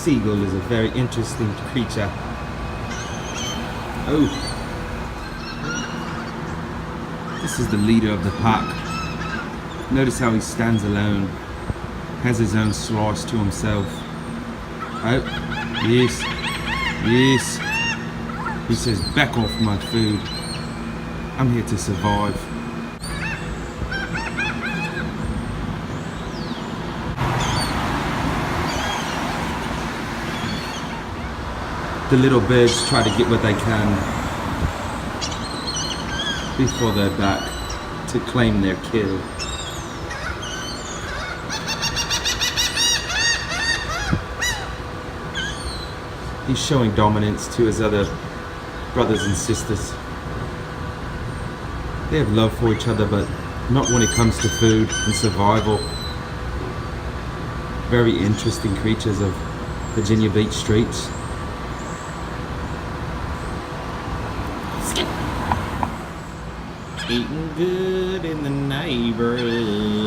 seagull is a very interesting creature. Oh, this is the leader of the pack. Notice how he stands alone, has his own slice to himself. Oh, yes, yes. He says, back off my food. I'm here to survive. The little birds try to get what they can before they're back to claim their kill. He's showing dominance to his other brothers and sisters. They have love for each other, but not when it comes to food and survival. Very interesting creatures of Virginia Beach streets. Eating good in the neighborhood.